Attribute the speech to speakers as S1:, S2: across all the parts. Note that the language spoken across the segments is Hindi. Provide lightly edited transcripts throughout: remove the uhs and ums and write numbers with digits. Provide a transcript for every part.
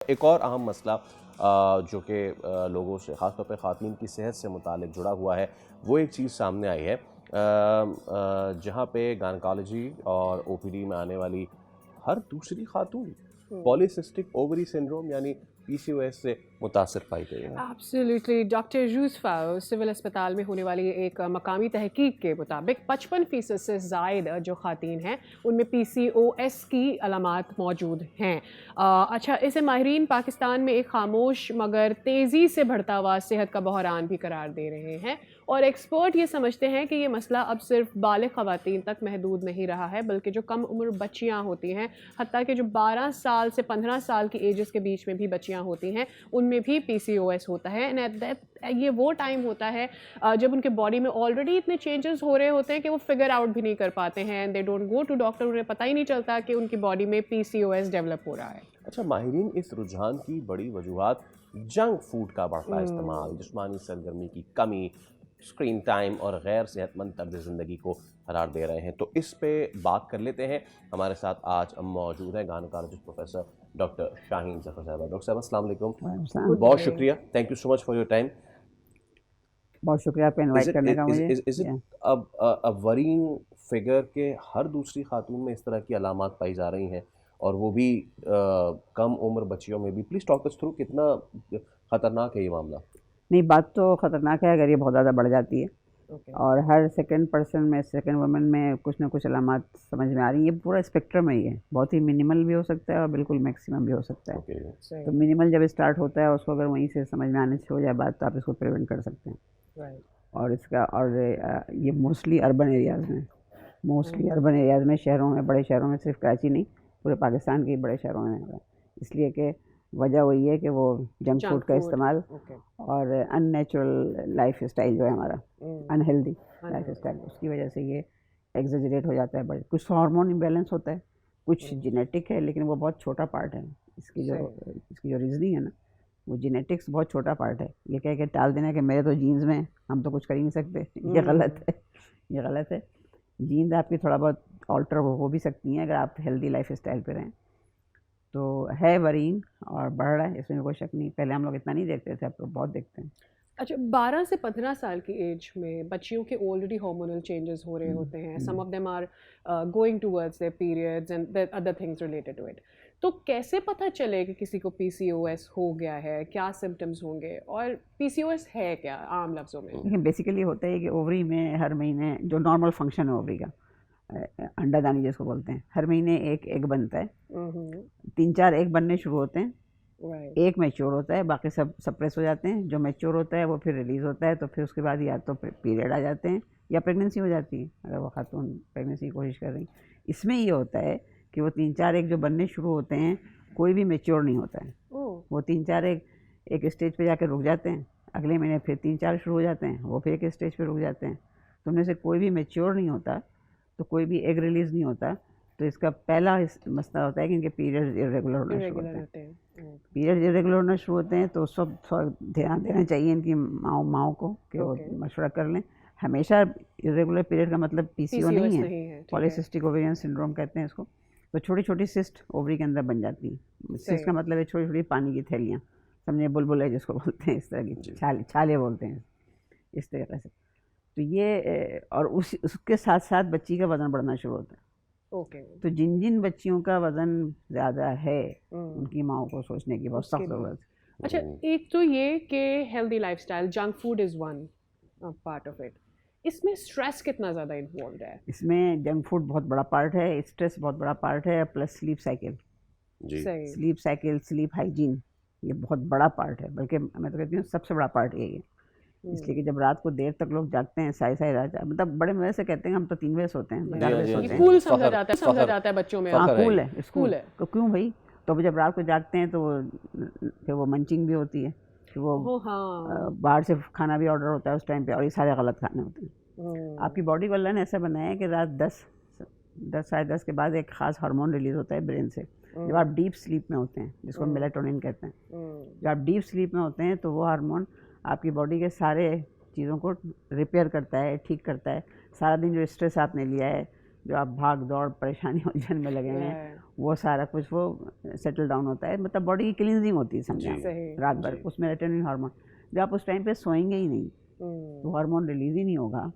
S1: एक और अहम मसला जो कि लोगों से ख़ासतौर पे ख़वातीन की सेहत से मुतालिक जुड़ा हुआ है, वो एक चीज़ सामने आई है जहाँ पे गायनेकोलॉजी और ओपीडी में आने वाली हर दूसरी खातून पॉलीसिस्टिक ओवरी सिंड्रोम यानी पीसीओएस से मुतासर पाई गई है।
S2: एब्सोल्युटली। डॉक्टर यूसुफ सिविल अस्पताल में होने वाली एक मकामी तहकीक के मुताबिक 55% से ज़ायद जो ख़ातीन हैं उनमें पीसीओएस की अलामात मौजूद हैं। अच्छा, इसे माहिरीन पाकिस्तान में एक खामोश मगर तेज़ी से बढ़ता हुआ सेहत का बहरान भी करार दे रहे हैं, और एक्सपर्ट ये समझते हैं कि ये मसला अब सिर्फ बालिग़ ख़वातीन तक महदूद नहीं रहा है, बल्कि जो कम उम्र बच्चियाँ होती हैं, हत्ता कि जो 12 साल से 15 साल की एजेस के बीच में भी बच्चियाँ होती हैं, उनमें भी पीसीओएस होता है। एंड एट दैट ये वो टाइम होता है जब उनके बॉडी में ऑलरेडी इतने चेंजेस हो रहे होते हैं कि वो फिगर आउट भी नहीं कर पाते हैं, and they don't go to doctor. उन्हें पता ही नहीं चलता कि उनकी बॉडी में पीसीओएस डेवलप हो रहा है।
S1: अच्छा, माहिरीन इस रुझान की बड़ी वजूहात जंक फूड का बढ़ता इस्तेमाल, जिस्मानी सरगर्मी की कमी, स्क्रीन टाइम और गैर सेहतमंद तर्ज ज़िंदगी को करार दे रहे हैं। तो इस पे बात कर लेते हैं। हमारे साथ आज मौजूद हैं gynaecologist professor doctor Shaheen Zafar साहबा। डॉक्टर साहब अस्सलाम वालेकुम, बहुत शुक्रिया, thank you so much for your time.
S3: बहुत शुक्रिया आपका इनवाइट करने का मुझे।
S1: Is it a worrying figure के हर दूसरी खातून में इस तरह की अलामात पाई जा रही हैं, और वो भी कम उम्र बच्चियों में भी? प्लीज़ टॉक अस थ्रू, कितना ख़तरनाक है ये मामला?
S3: नहीं, बात तो ख़तरनाक है अगर ये बहुत ज़्यादा बढ़ जाती है। और हर सेकंड पर्सन में, सेकंड वुमेन में कुछ ना कुछ अलामात समझ में आ रही है। ये पूरा स्पेक्ट्रम है, ये बहुत ही मिनिमल भी हो सकता है और बिल्कुल मैक्सिमम भी हो सकता है। तो मिनिमल जब स्टार्ट होता है, उसको अगर वहीं से समझ में आने से हो जाए बात, तो आप इसको प्रिवेंट कर सकते हैं। और इसका ये मोस्टली अर्बन एरियाज़ में, शहरों में, बड़े शहरों में, सिर्फ कराची नहीं, पूरे पाकिस्तान के बड़े शहरों में हो रहा है। इसलिए कि वजह वही है कि वो जंक फूड का इस्तेमाल और अननेचुरल लाइफ स्टाइल जो है हमारा, अनहेल्दी लाइफ स्टाइल, उसकी वजह से ये एग्जेजरेट हो जाता है। बड़े कुछ हार्मोन इम्बैलेंस होता है, कुछ जेनेटिक है, लेकिन वो बहुत छोटा पार्ट है। इसकी जो रीजनिंग है ना, वो जेनेटिक्स बहुत छोटा पार्ट है। ये कह के टाल देना कि मेरे तो जीन्स में, हम तो कुछ कर ही नहीं सकते, ये गलत है, ये गलत है। जीन्स आपकी थोड़ा बहुत ऑल्टर हो भी सकती हैं अगर आप हेल्दी लाइफ स्टाइल पे रहें। तो है वरीन और बढ़ रहा है, इसमें कोई शक नहीं। पहले हम लोग इतना नहीं देखते थे, अब तो बहुत देखते हैं।
S2: अच्छा, 12 से 15 साल की एज में बच्चियों के ऑलरेडी हार्मोनल चेंजेस हो रहे होते हैं। Some of them are going towards their periods and other things related to it. तो कैसे पता चले कि किसी को पीसीओएस हो गया है? क्या सिम्टम्स होंगे, और पीसीओएस है क्या आम लफ्ज़ों में?
S3: लेकिन बेसिकली होता है कि ओवरी में हर महीने जो नॉर्मल फंक्शन है ओवरी का, अंडादानी जिसको बोलते हैं, हर महीने एक एग बनता है। 3-4 एग बनने शुरू होते हैं। एक मैच्योर होता है, बाकी सब सप्रेस हो जाते हैं। जो मैच्योर होता है वो फिर रिलीज़ होता है, तो फिर उसके बाद या तो पीरियड आ जाते हैं या प्रेगनेंसी हो जाती है, अगर वो खातून प्रेगनेंसी की कोशिश कर रही। इसमें ये होता है कि वो 3-4 एग जो बनने शुरू होते हैं, कोई भी मैच्योर नहीं होता है। वो 3-4 एग एक स्टेज पे जाकर रुक जाते हैं, अगले महीने फिर 3-4 शुरू हो जाते हैं, वो फिर एक स्टेज पे रुक जाते हैं। तो उनमें से कोई भी मैच्योर नहीं होता, तो कोई भी एग रिलीज़ नहीं होता। तो इसका पहला मसला होता है कि इनके पीरियड्स इरेगुलर होना शुरू होते हैं। पीरियड्स इरेगुलर होना शुरू होते हैं तो उस वक्त थोड़ा ध्यान देना चाहिए इनकी माओ को कि वो मशवरा कर लें। हमेशा इरेगुलर पीरियड का मतलब पीसीओ नहीं है, पॉलीसिस्टिक ओवेरियन सिंड्रोम कहते हैं इसको। तो छोटी छोटी सिस्ट ओवरी के अंदर बन जाती हैं। सिस्ट का मतलब है छोटी छोटी पानी की थैलियाँ, समझे, बुलबुल है जिसको बोलते हैं, इस तरह की छाले बोलते हैं इस तरह से। तो ये और उसके साथ साथ बच्ची का वज़न बढ़ना शुरू होता है। तो जिन जिन बच्चियों का वज़न ज़्यादा है, उनकी माओ को सोचने की बहुत सख्त ज़रूरत है।
S2: अच्छा, एक तो ये कि healthy lifestyle, junk food is one part of it. इसमें स्ट्रेस कितना ज़्यादा इन्वॉल्व है? इसमें
S3: जंक फूड बहुत बड़ा पार्ट है, स्ट्रेस बहुत बड़ा पार्ट है, plus sleep cycle, sleep hygiene, ये बहुत बड़ा पार्ट है। बल्कि मैं तो कहती हूँ सबसे बड़ा पार्ट यही है। इसलिए कि जब रात को देर तक लोग जागते हैं, साई रात, मतलब बड़े मजे से कहते हैं हम तो 3 बजे सोते हैं, 4 बजे सोते हैं।
S2: कूल समझा जाता है बच्चों में।
S3: हाँ, कूल है, स्कूल है। तो क्यों भाई? तो जब रात को जागते हैं तो फिर वो मंचिंग भी होती है, फिर वो बाहर से खाना भी ऑर्डर होता है उस टाइम पे, और ये सारे गलत खाने होते हैं। आपकी बॉडी को अल्लाह ने ऐसा बनाया है कि रात 10 साढ़े 10 के बाद एक ख़ास हार्मोन रिलीज़ होता है ब्रेन से, जब आप डीप स्लीप में होते हैं, जिसको मेलाटोनिन कहते हैं। जब आप डीप स्लीप में होते हैं तो वो हार्मोन आपकी बॉडी के सारे चीज़ों को रिपेयर करता है, ठीक करता है। सारा दिन जो स्ट्रेस आपने लिया है, जो आप भाग दौड़ परेशानी उलझन में लगे हैं वो सारा कुछ वो सेटल डाउन होता है, मतलब बॉडी की क्लींजिंग होती है समझा रात भर, उसमें मेलेटोनिन हार्मोन जब आप उस टाइम पे सोएंगे ही नहीं तो हार्मोन रिलीज ही नहीं होगा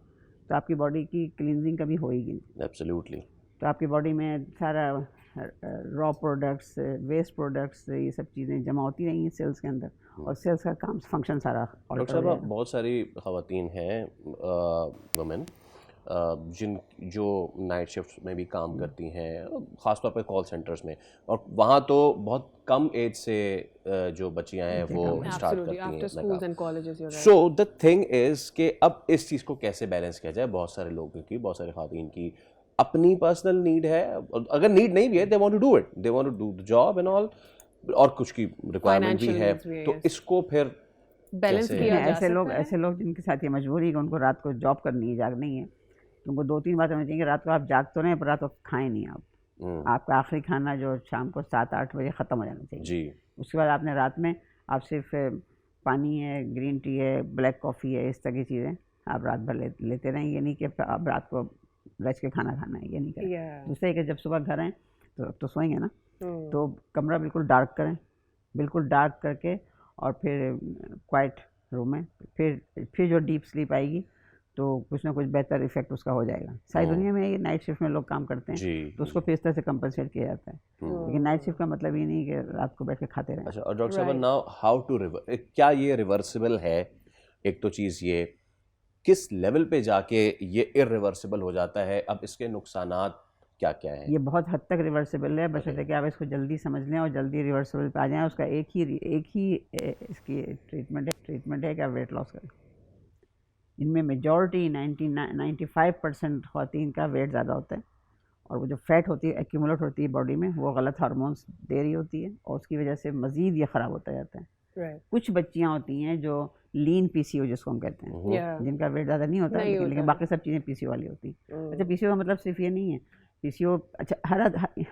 S3: तो आपकी बॉडी की क्लींजिंग कभी होएगी नहीं।
S1: एब्सोल्युटली।
S3: तो आपकी बॉडी में सारा रॉ प्रोडक्ट्स, वेस्ट प्रोडक्ट्स, ये सब चीज़ें जमा होती रहेंगी सेल्स के अंदर और सेल्स का काम फंक्शन सारा।
S1: डॉक्टर साहब, बहुत सारी ख़वातीन हैं वुमेन जो नाइट शिफ्ट में भी काम करती हैं, ख़ासतौर पे कॉल सेंटर्स में, और वहाँ तो बहुत कम एज से जो बच्चियाँ हैं वो स्टार्ट करती हैं। सो द थिंग इज़ कि अब इस चीज़ को कैसे बैलेंस किया जाए? बहुत सारे लोगों की, बहुत सारे ख़वातीन की अपनी पर्सनल नीड है, अगर नीड नहीं भी है they want to do it, they want to do the job and all, और कुछ की रिक्वायरमेंट भी है, तो इसको फिर
S2: बैलेंस किया जा
S3: सकता है? ऐसे लोग जिनके साथ ये मजबूरी है कि उनको रात को जॉब करनी है, जागनी है, तो उनको 2-3 बातें होनी चाहिए कि रात को आप जाग तो रहे हैं पर रात को खाएं नहीं आप। आपका आखिरी खाना जो शाम को 7-8 बजे ख़त्म हो जाना चाहिए जी। उसके बाद आपने रात में आप सिर्फ पानी है, ग्रीन टी है, ब्लैक कॉफ़ी है, इस तरह की चीज़ें आप रात भर लेते रहें। ये नहीं कि आप रात को रच के खाना खाना है, ये नहीं करें। दूसरा है कि जब सुबह घर आएँ तो सोएंगे ना, तो कमरा बिल्कुल डार्क करें, बिल्कुल डार्क करके, और फिर क्वाइट रूम में फिर जो डीप स्लीप आएगी तो कुछ ना कुछ बेहतर इफेक्ट उसका हो जाएगा। सारी दुनिया में ये नाइट शिफ्ट में लोग काम करते हैं तो उसको फिर इस तरह से कंपनसेट किया जाता है, लेकिन नाइट शिफ्ट का मतलब ये नहीं कि रात को बैठ के खाते रहें।
S1: अच्छा, और डॉक्टर साहब नाउ हाउ टू क्या ये रिवर्सिबल है? एक तो चीज़ ये, किस लेवल पे जाके ये इरिवर्सिबल हो जाता है? अब इसके नुकसानात क्या क्या है?
S3: ये बहुत हद तक रिवर्सिबल है, बशर्ते कि आप इसको जल्दी समझ लें और जल्दी रिवर्सिबल पे आ जाएं। उसका एक ही इसकी ट्रीटमेंट है कि आप वेट लॉस करें। इनमें मेजॉरिटी 95% ख़वातीन का वेट ज़्यादा होता है, और वो जो फैट होती है एक्यूमुलेट होती है बॉडी में, वो गलत हार्मोन्स दे रही होती है और उसकी वजह से मज़ीद ये ख़राब होता जाता है। कुछ बच्चियाँ होती हैं जो लीन पीसीओ जिसको हम कहते हैं, जिनका वेट ज़्यादा नहीं होता, लेकिन बाकी सब चीज़ें पीसीओ वाली होती हैं। अच्छा, पीसीओ का मतलब सिर्फ ये नहीं है, पीसीओ अच्छा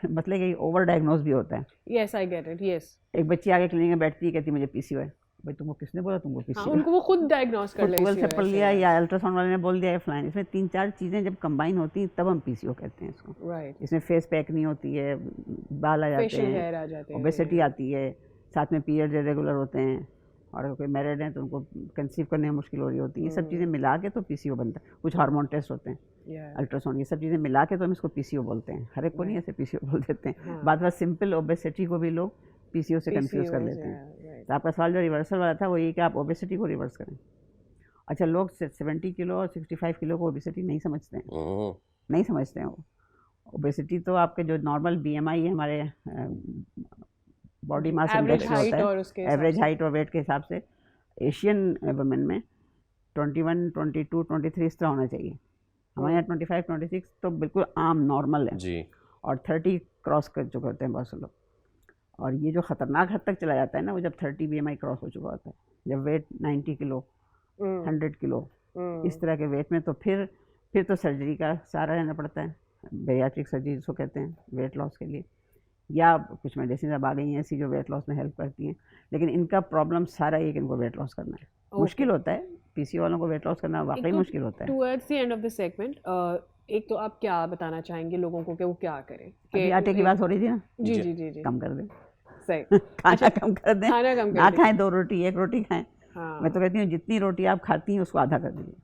S3: मतलब कि ओवर डायग्नोज भी होता है।
S2: Yes, I get it, yes.
S3: एक बच्ची आगे क्लिनिक में बैठती है, कहती है मुझे पीसीओ है। भाई तुमको किसने बोला तुमको पीसीओ?
S2: हाँ, उनको वो खुद डायग्नोज कर लेती है,
S3: से पढ़ लिया या अल्ट्रासाउंड वाले ने बोल दिया है फलाइन। इसमें 3-4 चीज़ें जब कंबाइन होती हैं तब हम पीसीओ कहते हैं इसको। राइट। इसमें फेस पैक नहीं होती है, बाल आ जाते हैं, ओबेसिटी आती है, साथ में पीरियड इरेगुलर होते हैं, और अगर कोई मैरिड हैं तो उनको कंसीव करने में मुश्किल हो रही होती है। ये सब चीज़ें मिला के तो पीसीओ बनता है। कुछ हार्मोन टेस्ट होते हैं, अल्ट्रासाउंड, ये सब चीज़ें मिला के तो हम इसको पीसीओ बोलते हैं। हर एक को नहीं ऐसे पीसीओ बोल देते हैं। बात सिंपल ओबेसिटी को भी लोग पीसीओ से कंफ्यूज कर लेते हैं। तो आपका सवाल जो रिवर्सल वाला था वो ये कि आप ओबेसिटी को रिवर्स करें। अच्छा, लोग 70 किलो और 65 किलो को ओबेसिटी नहीं समझते हैं, नहीं समझते हैं। वो ओबेसिटी तो आपके जो नॉर्मल बीएमआई है, हमारे बॉडी मास इंडेक्स होता है, एवरेज हाइट और वेट के हिसाब से। एशियन वुमेन में 21, 22, 23 इस तरह होना चाहिए। हमारे यहाँ 25, 26 तो बिल्कुल आम नॉर्मल है जी, और 30 क्रॉस कर चुके होते हैं बहुत से लोग। और ये जो ख़तरनाक हद तक चला जाता है ना, वो जब 30 बीएमआई क्रॉस हो चुका होता है, जब वेट 90 किलो 100 किलो इस तरह के वेट में, तो फिर तो सर्जरी का सहारा लेना पड़ता है, बेरियाट्रिक सर्जरी जिसको कहते हैं वेट लॉस के लिए, या कुछ मेडिसिन अब आ गई हैं ऐसी जो वेट लॉस में हेल्प करती हैं। लेकिन इनका प्रॉब्लम सारा ये कि इनको वेट लॉस करना है, मुश्किल होता है। पीसीओ वालों को वेट लॉस करना वाकई मुश्किल होता है।
S2: Towards the end of the segment, एक तो आप क्या बताना चाहेंगे लोगों को कि वो क्या करें?
S3: अभी आटे की बात हो रही थी ना,
S2: जी जी जी जी,
S3: कम कर दें,
S2: सही।
S3: खाना कम कर दें,
S2: खाना कम कर
S3: ना खाएं 2 रोटी 1 रोटी खाएं।
S2: हाँ।
S3: मैं तो कहती हूँ जितनी रोटी आप खाती हैं उसको आधा कर दीजिए।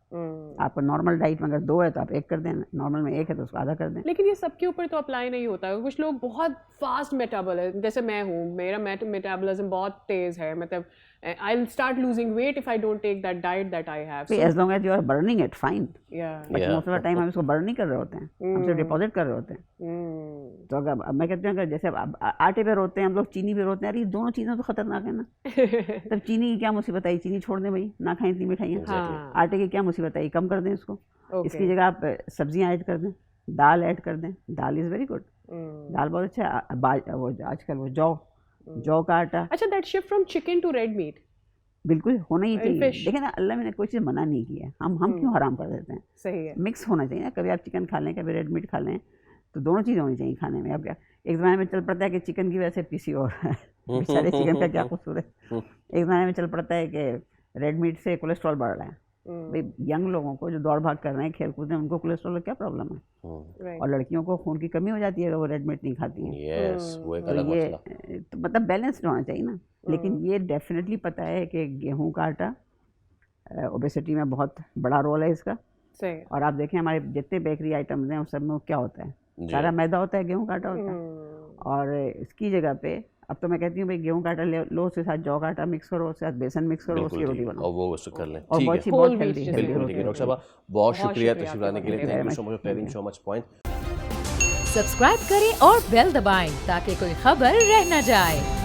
S3: आपको नॉर्मल डाइट में अगर 2 है तो आप 1 कर दें, नॉर्मल में 1 है तो उसको आधा कर दें।
S2: लेकिन ये सबके ऊपर तो अप्लाई नहीं होता है। कुछ लोग बहुत फास्ट मेटाबॉल है, जैसे मैं हूँ, मेरा मेटाबॉलिज्म बहुत तेज़ है, मतलब I'll start losing weight if I don't take that diet that I have.
S3: So, as long as you are burning it, fine. But most of the time हम इसको burn नहीं कर रहे होते हैं, हम सिर्फ डिपॉजिट कर रहे होते हैं। तो अगर मैं कहती हूँ कि जैसे आटे पे रोते हैं हम लोग, चीनी पे रोते हैं, अरे ये दोनों चीज़ें तो खतरनाक है ना। तब चीनी की क्या मुसीबत आई? चीनी छोड़ दें भाई, ना खाएं इतनी मिठाइयाँ। आटे की क्या मुसीबत आई? कम कर दें इसको। इसकी जगह आप सब्जियाँ ऐड कर दें, दाल ऐड कर दें। दाल इज़ वेरी गुड, दाल बहुत अच्छा है। वो आजकल वो जौ का आटा।
S2: अच्छा, that shift from chicken to red meat
S3: बिल्कुल होना ही चाहिए। लेकिन अल्लाह ने कोई चीज़ मना नहीं की है, हम क्यों हराम कर देते हैं? सही है, मिक्स होना चाहिए ना। कभी आप चिकन खा लें, कभी रेड मीट खा लें, तो दोनों चीज़ें होनी चाहिए खाने में। अब क्या एक ज़माने में चल पड़ता है कि चिकन की वजह से पीसीओ हो रहा है, बेचारे चिकन का क्या कसूर है। एक ज़माने में चल पड़ता है कि रेड मीट से कोलेस्ट्रॉल बढ़ रहा है, भाई यंग लोगों को जो दौड़ भाग कर रहे हैं, खेल कूद हैं, उनको कोलेस्ट्रॉल का क्या प्रॉब्लम है?
S2: Right.
S3: और लड़कियों को खून की कमी हो जाती है अगर वो रेड मीट नहीं खाती हैं।
S1: यस, वो एक
S3: तो
S1: अलग
S3: ये
S1: मसला।
S3: तो मतलब बैलेंस्ड होना चाहिए ना। लेकिन ये डेफिनेटली पता है कि गेहूं का आटा ओबेसिटी में बहुत बड़ा रोल है इसका।
S2: सही।
S3: और आप देखें हमारे जितने बेकरी आइटम्स हैं उस सब में क्या होता है,
S1: जी।
S3: सारा मैदा होता है, गेहूं का आटा होता है। और इसकी जगह पे अब तो मैं कहती हूँ भाई गेहूं का आटा लो, उसके साथ जौ का आटा मिक्स करो, उसके साथ बेसन मिक्स करो,
S1: बिल्कुल
S3: उसकी रोटी
S1: ठीक है,
S3: बनाओ
S1: और वो उससे कर लें,
S3: और
S1: ठीक है।
S3: बहुत ही
S2: Whole
S3: बहुत
S2: wheat
S3: हेल्दी
S2: जिसे
S3: हेल्दी
S1: बिल्कुल
S3: होती
S1: ठीक है
S3: है।
S1: डॉक्टर साहब, बहुत शुक्रिया
S2: शुक्रिया
S1: तशरीफ लाने के लिए।
S2: आपका।
S1: Thank you so much, thank you so much point.
S4: Subscribe करें और बेल दबाएं ताकि कोई खबर रह न जाए।